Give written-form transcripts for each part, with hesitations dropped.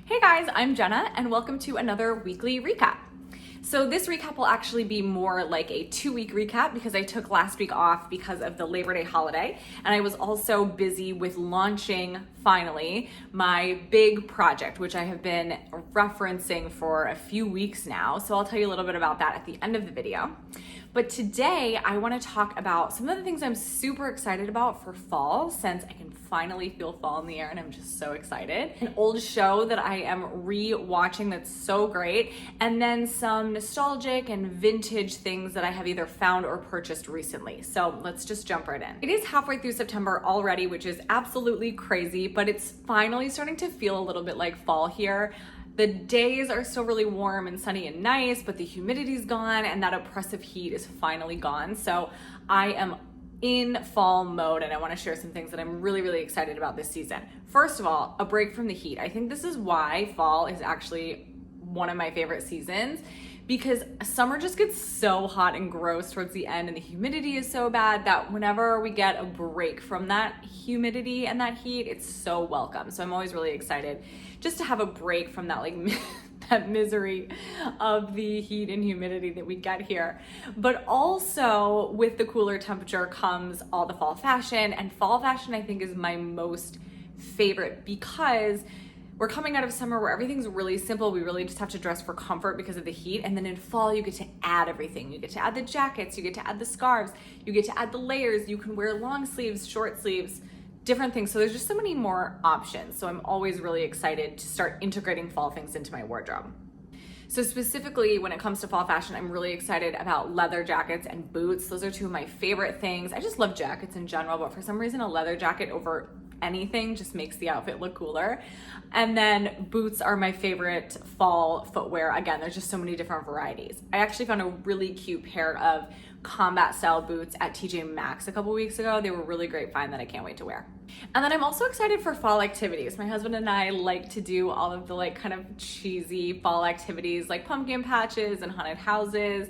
Hey guys, I'm Jenna and welcome to another weekly recap. So this recap will actually be more like a 2-week recap because I took last week off because of the Labor Day holiday, and I was also busy with launching, finally, my big project, which I have been referencing for a few weeks now. So I'll tell you a little bit about that at the end of the video. But today I want to talk about some of the things I'm super excited about for fall, since I can finally feel fall in the air and I'm just so excited. An old show that I am re-watching that's so great, and then some nostalgic and vintage things that I have either found or purchased recently. So let's just jump right in. It is halfway through September already, which is absolutely crazy, but it's finally starting to feel a little bit like fall here. The days are still really warm and sunny and nice, but the humidity's gone and that oppressive heat is finally gone. So I am in fall mode and I want to share some things that I'm really excited about this season. First of all, a break from the heat. I think this is why fall is actually one of my favorite seasons, because summer just gets so hot and gross towards the end and the humidity is so bad that whenever we get a break from that humidity and that heat, it's so welcome. So I'm always really excited just to have a break from that that misery of the heat and humidity that we get here. But also with the cooler temperature comes all the fall fashion, and fall fashion I think is my most favorite because we're coming out of summer where everything's really simple. We really just have to dress for comfort because of the heat. And then in fall, you get to add everything. You get to add the jackets, you get to add the scarves, you get to add the layers. You can wear long sleeves, short sleeves, different things. So there's just so many more options. So I'm always really excited to start integrating fall things into my wardrobe. So specifically when it comes to fall fashion, I'm really excited about leather jackets and boots. Those are two of my favorite things. I just love jackets in general, but for some reason a leather jacket over anything just makes the outfit look cooler. And then boots are my favorite fall footwear. Again, there's just so many different varieties. I actually found a really cute pair of combat style boots at TJ Maxx a couple weeks ago. They were really great find that I can't wait to wear. And then I'm also excited for fall activities. My husband and I like to do all of the kind of cheesy fall activities like pumpkin patches and haunted houses.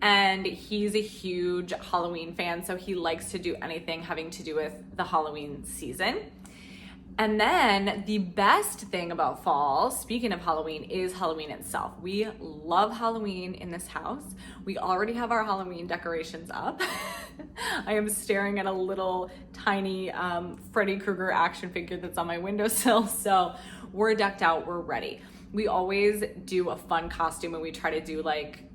And he's a huge Halloween fan, so he likes to do anything having to do with the Halloween season. And then the best thing about fall, speaking of Halloween, is Halloween itself. We love Halloween in this house. We already have our Halloween decorations up. I am staring at a little tiny Freddy Krueger action figure that's on my windowsill. So we're decked out, we're ready. We always do a fun costume and we try to do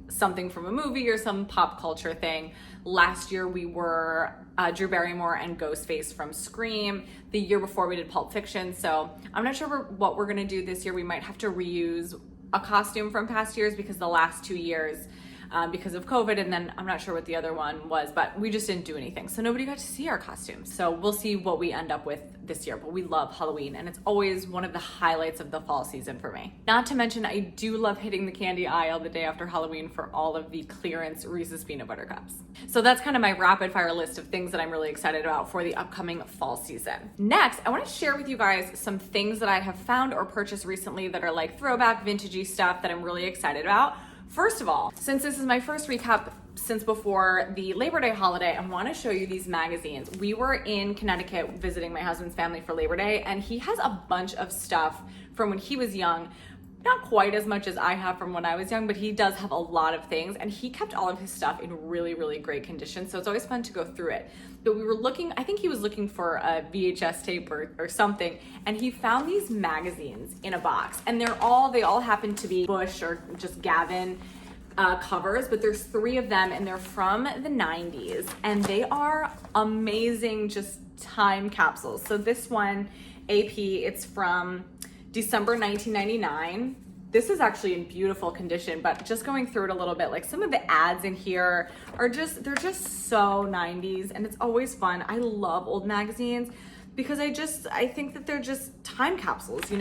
something from a movie or some pop culture thing. Last year we were Drew Barrymore and Ghostface from Scream. The year before we did Pulp Fiction. So I'm not sure what we're gonna do this year. We might have to reuse a costume from past years because the last 2 years, because of COVID, and then I'm not sure what the other one was, but we just didn't do anything. So nobody got to see our costumes. So we'll see what we end up with this year, but we love Halloween and it's always one of the highlights of the fall season for me. Not to mention, I do love hitting the candy aisle the day after Halloween for all of the clearance Reese's Peanut Butter Cups. So that's kind of my rapid fire list of things that I'm really excited about for the upcoming fall season. Next, I want to share with you guys some things that I have found or purchased recently that are like throwback, vintagey stuff that I'm really excited about. First of all, since this is my first recap since before the Labor Day holiday, I want to show you these magazines. We were in Connecticut visiting my husband's family for Labor Day, and he has a bunch of stuff from when he was young. Not quite as much as I have from when I was young, but he does have a lot of things, and he kept all of his stuff in really great condition, so it's always fun to go through it. But we were looking, I think he was looking for a VHS tape or something, and he found these magazines in a box, and they all happen to be Bush or just Gavin covers, but there's 3 of them and they're from the 90s and they are amazing, just time capsules. So this one, AP, it's from December 1999. This is actually in beautiful condition, but just going through it a little bit, some of the ads in here are they're just so 90s, and it's always fun. I love old magazines because I think that they're just time capsules,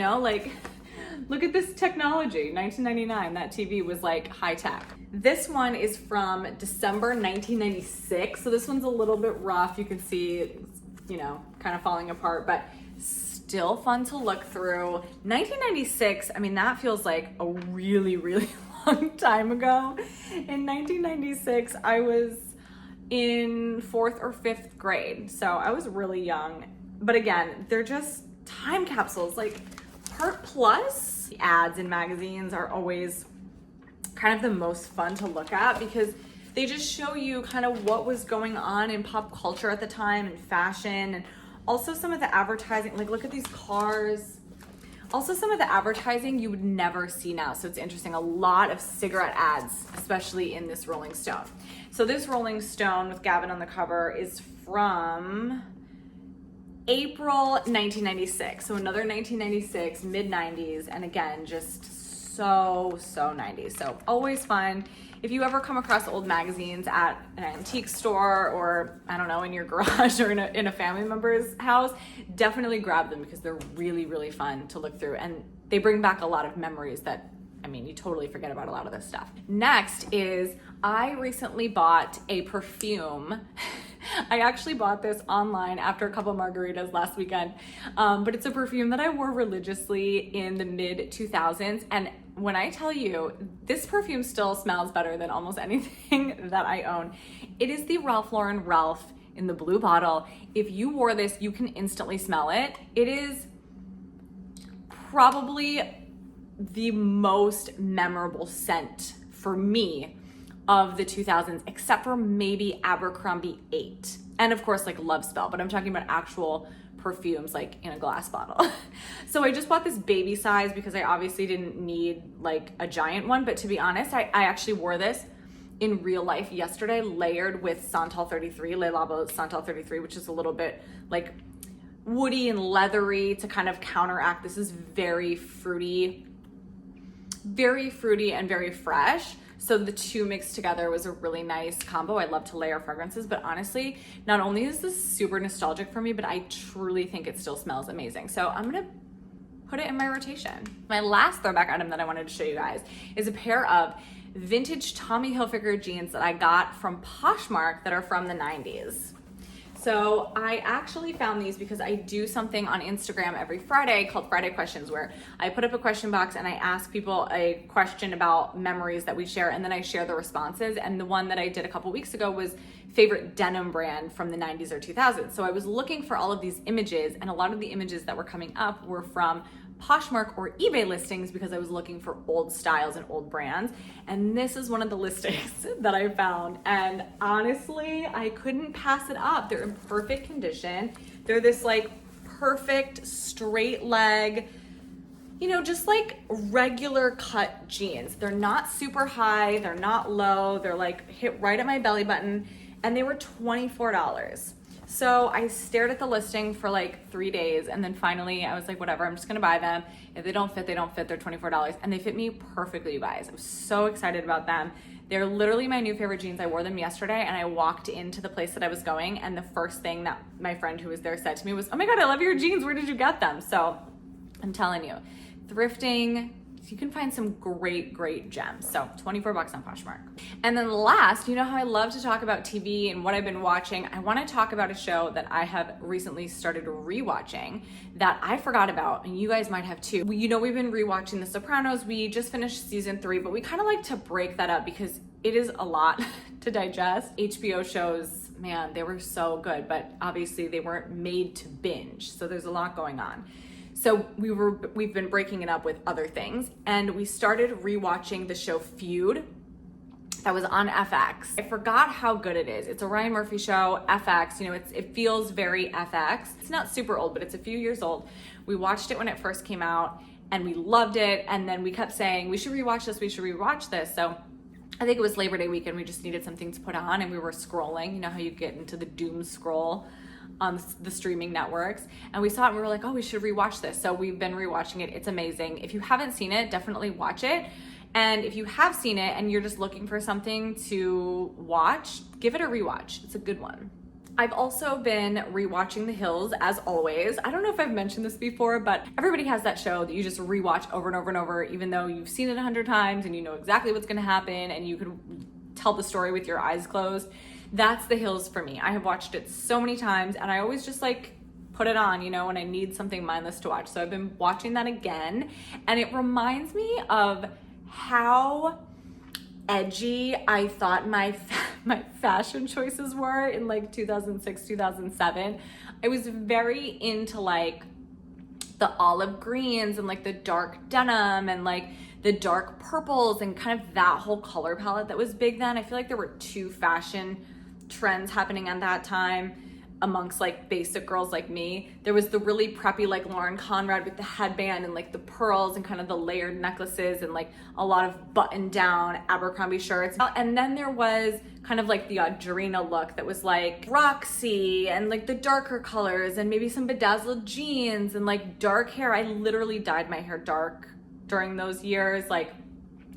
look at this technology. 1999, that TV was high tech. This one is from December 1996. So this one's a little bit rough. You can see it's, kind of falling apart, but still fun to look through. 1996, I mean, that feels like a really long time ago. In 1996, I was in 4th or 5th grade. So I was really young. But again, they're just time capsules, Part Plus The ads in magazines are always kind of the most fun to look at because they just show you kind of what was going on in pop culture at the time and fashion, and also some of the advertising. Like, look at these cars. Also, some of the advertising you would never see now. So it's interesting. A lot of cigarette ads, especially in this Rolling Stone. So this Rolling Stone with Gavin on the cover is from April 1996. So another 1996, mid 90s. And again, just so 90s. So always fun. If you ever come across old magazines at an antique store or, I don't know, in your garage or in a family member's house, definitely grab them because they're really, really fun to look through. And they bring back a lot of memories that, I mean, you totally forget about a lot of this stuff. Next is I recently bought a perfume. I actually bought this online after a couple of margaritas last weekend, but it's a perfume that I wore religiously in the mid 2000s. And when I tell you, this perfume still smells better than almost anything that I own. It is the Ralph Lauren Ralph in the blue bottle. If you wore this, you can instantly smell it. It is probably the most memorable scent for me of the 2000s, except for maybe Abercrombie 8. And of course, like Love Spell, but I'm talking about actual perfumes like in a glass bottle. So I just bought this baby size because I obviously didn't need like a giant one. But to be honest, I actually wore this in real life yesterday, layered with Santal 33, Le Labo Santal 33, which is a little bit like woody and leathery to kind of counteract. This is very fruity and very fresh. So the two mixed together was a really nice combo. I love to layer fragrances, but honestly, not only is this super nostalgic for me, but I truly think it still smells amazing. So I'm gonna put it in my rotation. My last throwback item that I wanted to show you guys is a pair of vintage Tommy Hilfiger jeans that I got from Poshmark that are from the 90s. So I actually found these because I do something on Instagram every Friday called Friday Questions, where I put up a question box and I ask people a question about memories that we share, and then I share the responses. And the one that I did a couple weeks ago was favorite denim brand from the 90s or 2000s. So I was looking for all of these images, and a lot of the images that were coming up were from Poshmark or eBay listings because I was looking for old styles and old brands. And this is one of the listings that I found. And honestly, I couldn't pass it up. They're in perfect condition. They're this like perfect straight leg, you know, just like regular cut jeans. They're not super high, they're not low, they're like hit right at my belly button, and they were $24. So I stared at the listing for like 3 days, and then finally I was like, whatever, I'm just gonna buy them. If they don't fit, they don't fit. They're $24, and they fit me perfectly, you guys. I'm so excited about them. They're literally my new favorite jeans. I wore them yesterday, and I walked into the place that I was going, and the first thing that my friend who was there said to me was, oh my God, I love your jeans. Where did you get them? So I'm telling you, thrifting, you can find some great gems. So $24 on Poshmark. And then last, you know how I love to talk about TV and what I've been watching. I want to talk about a show that I have recently started rewatching that I forgot about, and you guys might have too. You know, we've been rewatching The Sopranos. We just finished season 3, but we kind of like to break that up because it is a lot to digest. HBO shows, man, they were so good, but obviously they weren't made to binge. So there's a lot going on. So we've been breaking it up with other things, and we started rewatching the show Feud that was on FX. I forgot how good it is. It's a Ryan Murphy show, FX, you know, it feels very FX. It's not super old, but it's a few years old. We watched it when it first came out and we loved it, and then we kept saying, we should rewatch this. So I think it was Labor Day weekend, we just needed something to put on, and we were scrolling, you know how you get into the doom scroll on the streaming networks, and we saw it and we were like, oh, we should rewatch this. So we've been rewatching it. It's amazing. If you haven't seen it, definitely watch it. And if you have seen it and you're just looking for something to watch, give it a rewatch. It's a good one. I've also been rewatching The Hills, as always. I don't know if I've mentioned this before, but everybody has that show that you just rewatch over and over and over, even though you've seen it 100 times and you know exactly what's going to happen and you could tell the story with your eyes closed. That's The Hills for me. I have watched it so many times, and I always just like put it on, you know, when I need something mindless to watch. So I've been watching that again, and it reminds me of how edgy I thought my fashion choices were in like 2006, 2007. I was very into like the olive greens and like the dark denim and like the dark purples and kind of that whole color palette that was big then. I feel like there were two fashion trends happening at that time amongst like basic girls like me. There was the really preppy like Lauren Conrad with the headband and like the pearls and kind of the layered necklaces and like a lot of button down Abercrombie shirts. And then there was kind of like the Audrina look that was like Roxy and like the darker colors and maybe some bedazzled jeans and like dark hair. I literally dyed my hair dark during those years. Like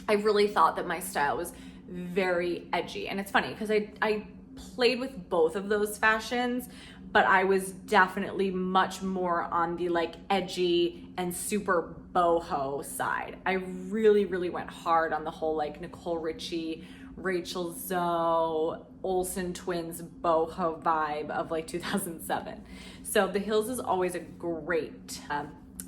I really thought that my style was very edgy. And it's funny because I played with both of those fashions, but I was definitely much more on the like edgy and super boho side. I really, really went hard on the whole like Nicole Richie, Rachel Zoe, Olsen twins boho vibe of like 2007. So the Hills is always a great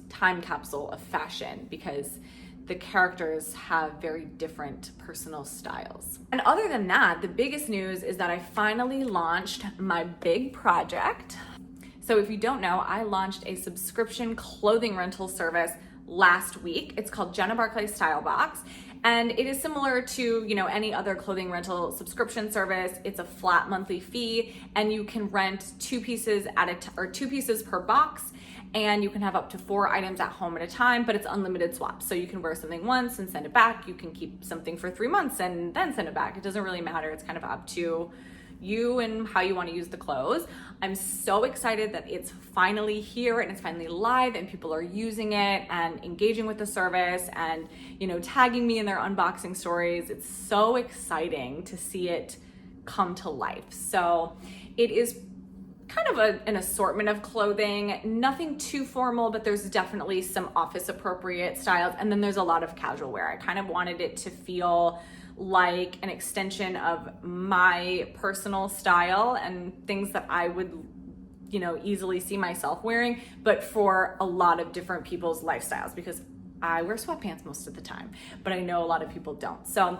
time capsule of fashion because the characters have very different personal styles. And other than that, the biggest news is that I finally launched my big project. So if you don't know, I launched a subscription clothing rental service last week. It's called Jenna Barclay Style Box. And it is similar to, you know, any other clothing rental subscription service. It's a flat monthly fee and you can rent two pieces two pieces per box. And you can have up to 4 items at home at a time, but it's unlimited swaps. So you can wear something once and send it back. You can keep something for 3 months and then send it back. It doesn't really matter. It's kind of up to you and how you want to use the clothes. I'm so excited that it's finally here and it's finally live and people are using it and engaging with the service and, you know, tagging me in their unboxing stories. It's so exciting to see it come to life. So it is kind of an assortment of clothing, nothing too formal, but there's definitely some office appropriate styles. And then there's a lot of casual wear. I kind of wanted it to feel like an extension of my personal style and things that I would, you know, easily see myself wearing, but for a lot of different people's lifestyles because I wear sweatpants most of the time, but I know a lot of people don't. So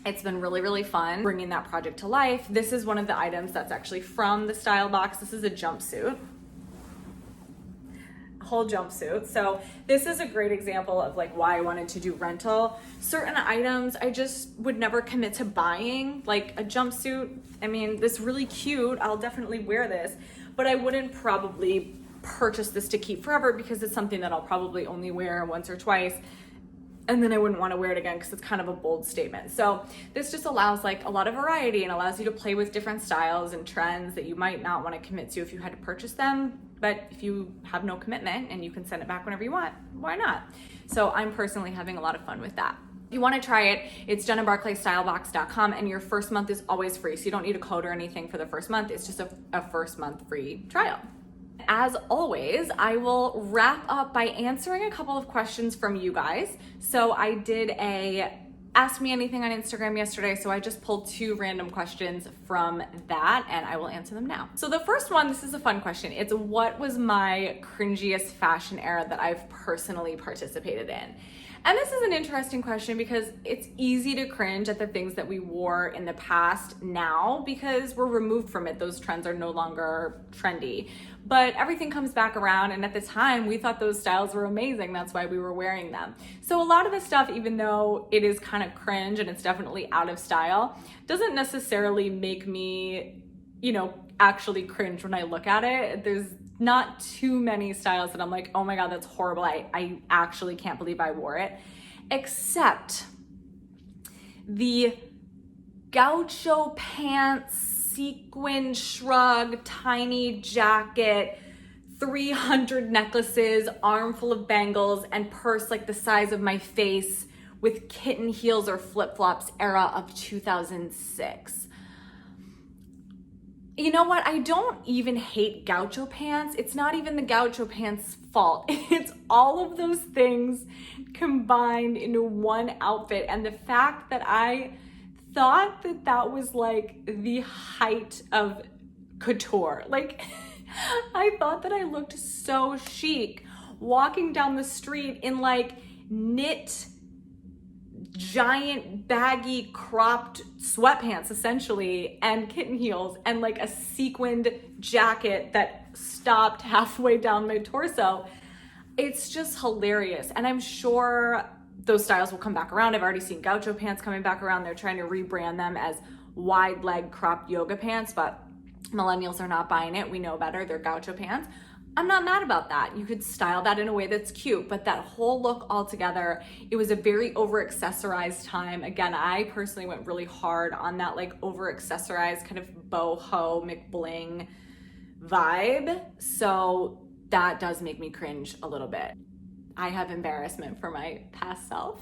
it's been really, really fun bringing that project to life. This is one of the items that's actually from the Style Box. This is a jumpsuit, a whole jumpsuit. So this is a great example of like why I wanted to do rental. Certain items I just would never commit to buying, like a jumpsuit. I mean, this really cute, I'll definitely wear this, but I wouldn't probably purchase this to keep forever because it's something that I'll probably only wear once or twice. And then I wouldn't want to wear it again because it's kind of a bold statement. So this just allows like a lot of variety and allows you to play with different styles and trends that you might not want to commit to if you had to purchase them. But if you have no commitment and you can send it back whenever you want, why not? So I'm personally having a lot of fun with that. If you want to try it, it's jennabarclaystylebox.com and your first month is always free. So you don't need a code or anything for the first month. It's just a first month free trial. As always, I will wrap up by answering a couple of questions from you guys. So I did a Ask Me Anything on Instagram yesterday, so I just pulled 2 random questions from that and I will answer them now. So the first one, this is a fun question. It's what was my cringiest fashion era that I've personally participated in? And this is an interesting question because it's easy to cringe at the things that we wore in the past now because we're removed from it. Those trends are no longer trendy. But everything comes back around, and at the time we thought those styles were amazing. That's why we were wearing them. So a lot of the stuff, even though it is kind of cringe and it's definitely out of style, doesn't necessarily make me, you know, actually cringe when I look at it. There's not too many styles that I'm like, oh my God, that's horrible. I actually can't believe I wore it. Except the gaucho pants, sequin shrug, tiny jacket, 300 necklaces, armful of bangles, and purse like the size of my face with kitten heels or flip-flops era of 2006. You know what? I don't even hate gaucho pants. It's not even the gaucho pants' fault. It's all of those things combined into one outfit. And the fact that I thought that that was like the height of couture. Like, I thought that I looked so chic walking down the street in like knit, giant baggy cropped sweatpants essentially and kitten heels and like a sequined jacket that stopped halfway down my torso. It's just hilarious. And I'm sure those styles will come back around. I've already seen gaucho pants coming back around. They're trying to rebrand them as wide leg cropped yoga pants, but millennials are not buying it. We know better. They're gaucho pants. I'm not mad about that. You could style that in a way that's cute, but that whole look altogether, it was a very over accessorized time. Again, I personally went really hard on that like over accessorized kind of boho McBling vibe. So that does make me cringe a little bit. I have embarrassment for my past self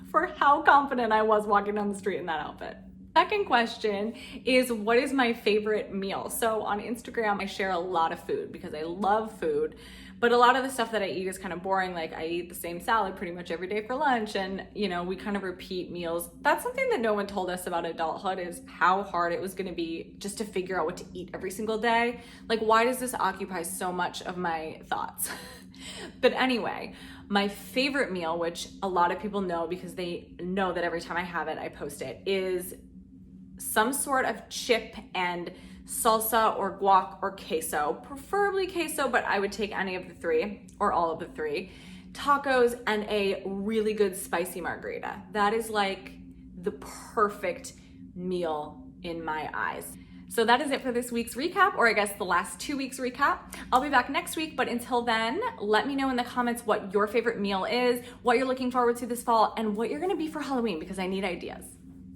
for how confident I was walking down the street in that outfit. Second question is, what is my favorite meal? So on Instagram, I share a lot of food because I love food, but a lot of the stuff that I eat is kind of boring. Like I eat the same salad pretty much every day for lunch, and you know, we kind of repeat meals. That's something that no one told us about adulthood, is how hard it was gonna be just to figure out what to eat every single day. Like, why does this occupy so much of my thoughts? But anyway, my favorite meal, which a lot of people know because they know that every time I have it, I post it, is some sort of chip and salsa or guac or queso, preferably queso, but I would take any of the three or all of the three, tacos, and a really good spicy margarita. That is like the perfect meal in my eyes. So that is it for this week's recap, or I guess the last 2 weeks recap. I'll be back next week, but until then, let me know in the comments what your favorite meal is, what you're looking forward to this fall, and what you're gonna be for Halloween, because I need ideas.